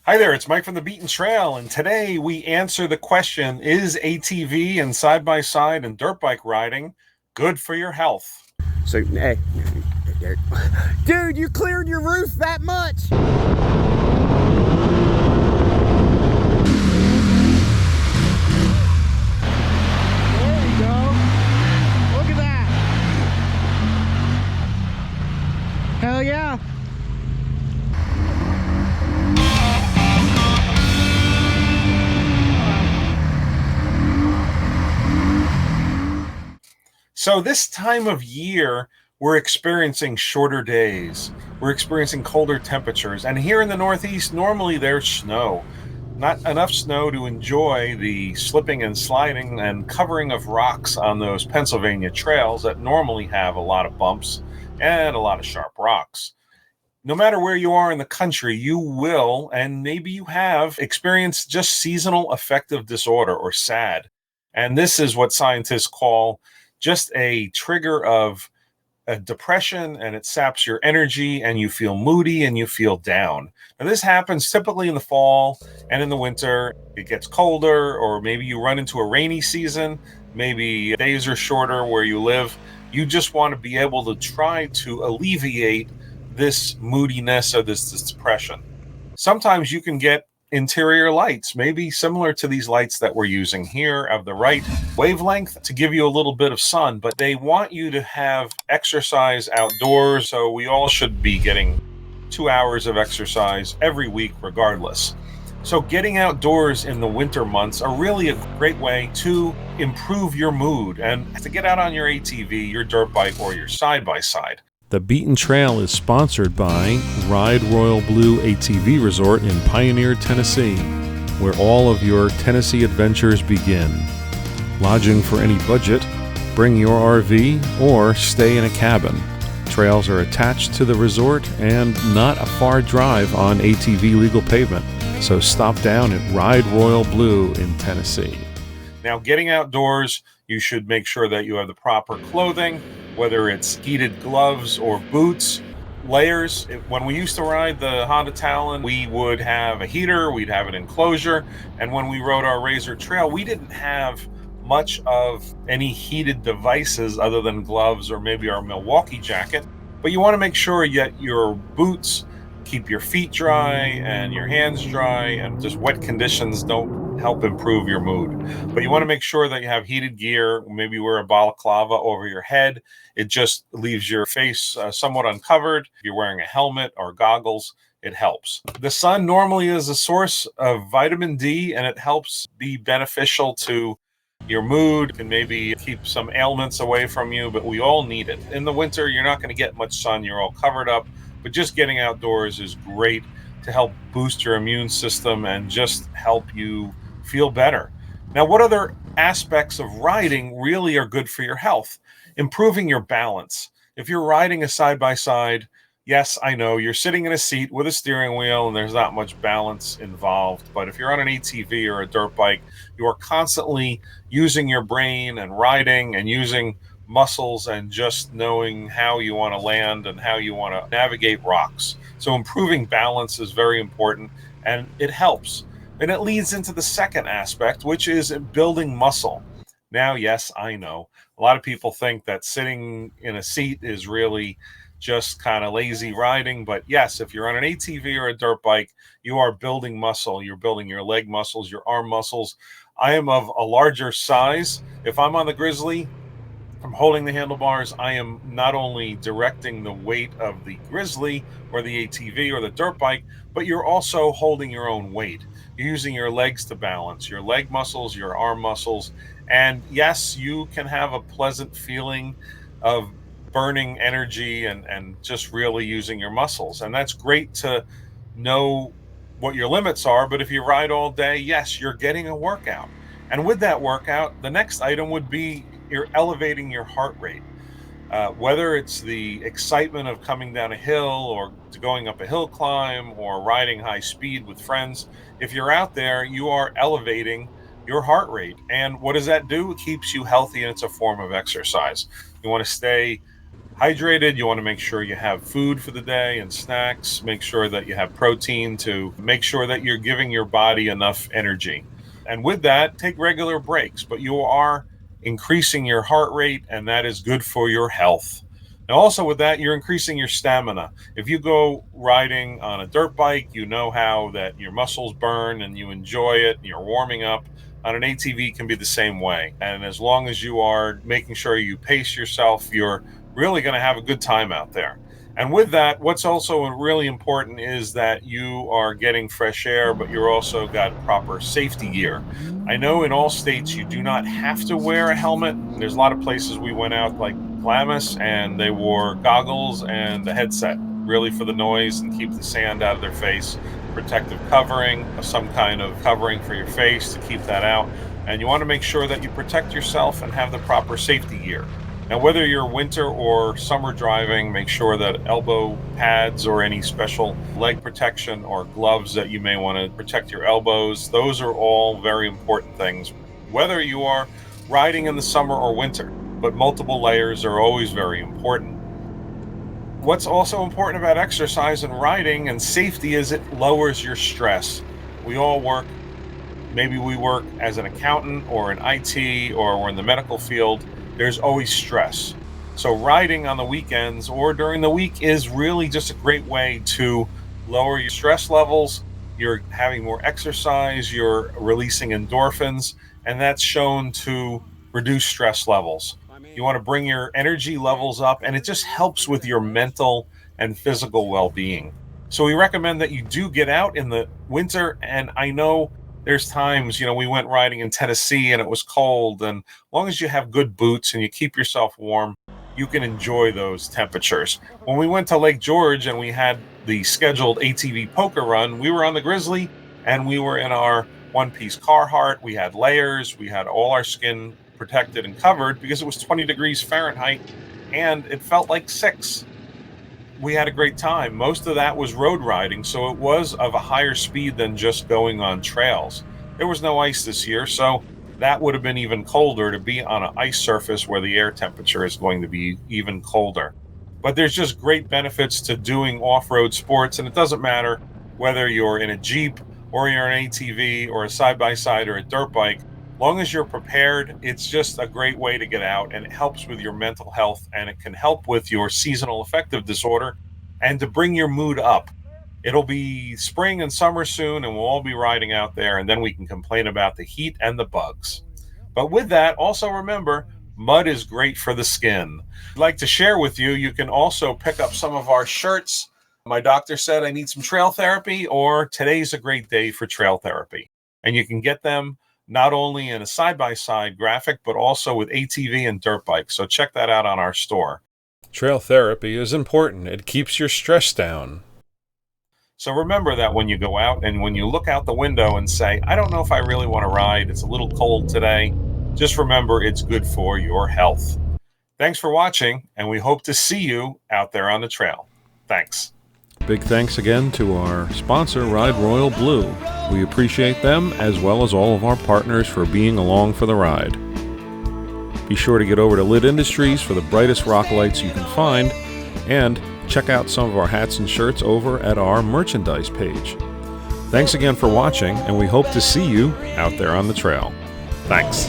Hi there, it's Mike from the Beaten Trail, and today we answer the question, is ATV and side-by-side and dirt bike riding good for your health? So, hey, dude, you cleared your roof that much? There you go. Look at that. Hell yeah. So this time of year, we're experiencing shorter days. We're experiencing colder temperatures. And here in the Northeast, normally there's snow. Not enough snow to enjoy the slipping and sliding and covering of rocks on those Pennsylvania trails that normally have a lot of bumps and a lot of sharp rocks. No matter where you are in the country, you will, and maybe you have, experienced just seasonal affective disorder, or SAD. And this is what scientists call just a trigger of a depression, and it saps your energy, and you feel moody and you feel down. Now, this happens typically in the fall and in the winter. It gets colder, or maybe you run into a rainy season. Maybe days are shorter where you live. You just want to be able to try to alleviate this moodiness or this depression. Sometimes you can get interior lights, maybe similar to these lights that we're using here, of the right wavelength to give you a little bit of sun, but they want you to have exercise outdoors. So we all should be getting 2 hours of exercise every week regardless. So getting outdoors in the winter months are really a great way to improve your mood and to get out on your ATV, your dirt bike, or your side-by-side. The Beaten Trail is sponsored by Ride Royal Blue ATV Resort in Pioneer, Tennessee, where all of your Tennessee adventures begin. Lodging for any budget, bring your RV, or stay in a cabin. Trails are attached to the resort and not a far drive on ATV legal pavement, so stop down at Ride Royal Blue in Tennessee. Now, getting outdoors, you should make sure that you have the proper clothing, whether it's heated gloves or boots, layers. When we used to ride the Honda Talon, we would have a heater, we'd have an enclosure, and when we rode our Rzr Trail, we didn't have much of any heated devices other than gloves or maybe our Milwaukee jacket. But you want to make sure that your boots keep your feet dry and your hands dry, and just wet conditions don't help improve your mood. But you want to make sure that you have heated gear. Maybe wear a balaclava over your head. It just leaves your face somewhat uncovered. If you're wearing a helmet or goggles, it helps. The sun normally is a source of vitamin D, and it helps be beneficial to your mood and maybe keep some ailments away from you, but we all need it. In the winter, you're not going to get much sun. You're all covered up, but just getting outdoors is great to help boost your immune system and just help you feel better. Now, what other aspects of riding really are good for your health? Improving your balance. If you're riding a side-by-side, yes, I know you're sitting in a seat with a steering wheel and there's not much balance involved. But if you're on an ATV or a dirt bike, you are constantly using your brain and riding and using muscles and just knowing how you want to land and how you want to navigate rocks. So improving balance is very important, and it helps. And it leads into the second aspect, which is building muscle. Now, yes, I know a lot of people think that sitting in a seat is really just kind of lazy riding. But yes, if you're on an ATV or a dirt bike, you are building muscle. You're building your leg muscles, your arm muscles. I am of a larger size. If I'm on the Grizzly, I'm holding the handlebars. I am not only directing the weight of the Grizzly or the ATV or the dirt bike, but you're also holding your own weight. You're using your legs to balance, your leg muscles, your arm muscles. And yes, you can have a pleasant feeling of burning energy and just really using your muscles. And that's great to know what your limits are. But if you ride all day, yes, you're getting a workout. And with that workout, the next item would be you're elevating your heart rate. Whether it's the excitement of coming down a hill or going up a hill climb or riding high speed with friends, if you're out there, you are elevating your heart rate. And what does that do? It keeps you healthy, and it's a form of exercise. You want to stay hydrated. You want to make sure you have food for the day and snacks. Make sure that you have protein to make sure that you're giving your body enough energy. And with that, take regular breaks, but you are increasing your heart rate, and that is good for your health. Now, also with that, you're increasing your stamina. If you go riding on a dirt bike, you know how that your muscles burn and you enjoy it, and you're warming up. On an ATV can be the same way. And as long as you are making sure you pace yourself, you're really going to have a good time out there. And with that, what's also really important is that you are getting fresh air, but you're also got proper safety gear. I know in all states you do not have to wear a helmet. There's a lot of places we went out like Glamis and they wore goggles and a headset really for the noise and keep the sand out of their face. Protective covering, some kind of covering for your face to keep that out. And you want to make sure that you protect yourself and have the proper safety gear. Now, whether you're winter or summer driving, make sure that elbow pads or any special leg protection or gloves that you may want to protect your elbows, those are all very important things, whether you are riding in the summer or winter. But multiple layers are always very important. What's also important about exercise and riding and safety is it lowers your stress. We all work. Maybe we work as an accountant or in IT or we're in the medical field. There's always stress. So riding on the weekends or during the week is really just a great way to lower your stress levels. You're having more exercise, you're releasing endorphins, and that's shown to reduce stress levels. You want to bring your energy levels up, and it just helps with your mental and physical well-being. So we recommend that you do get out in the winter, and I know there's times, we went riding in Tennessee and it was cold, and as long as you have good boots and you keep yourself warm, you can enjoy those temperatures. When we went to Lake George and we had the scheduled ATV poker run, we were on the Grizzly and we were in our one-piece Carhartt. We had layers, we had all our skin protected and covered because it was 20 degrees Fahrenheit and it felt like 6. We had a great time. Most of that was road riding, so it was of a higher speed than just going on trails. There was no ice this year, so that would have been even colder to be on an ice surface where the air temperature is going to be even colder. But there's just great benefits to doing off-road sports, and it doesn't matter whether you're in a Jeep or you're an ATV or a side-by-side or a dirt bike. Long as you're prepared, it's just a great way to get out, and it helps with your mental health, and it can help with your seasonal affective disorder and to bring your mood up. It'll be spring and summer soon, and we'll all be riding out there, and then we can complain about the heat and the bugs. But with that, also remember, mud is great for the skin. I'd like to share with you, you can also pick up some of our shirts. My doctor said I need some trail therapy, or today's a great day for trail therapy. And you can get them not only in a side-by-side graphic, but also with ATV and dirt bikes. So check that out on our store. Trail therapy is important. It keeps your stress down. So remember that when you go out and when you look out the window and say, I don't know if I really want to ride, it's a little cold today, just remember it's good for your health. Thanks for watching, and we hope to see you out there on the trail. Thanks. Big thanks again to our sponsor, Ride Royal Blue. We appreciate them as well as all of our partners for being along for the ride. Be sure to get over to Lit Industries for the brightest rock lights you can find, and check out some of our hats and shirts over at our merchandise page. Thanks again for watching, and we hope to see you out there on the trail. Thanks.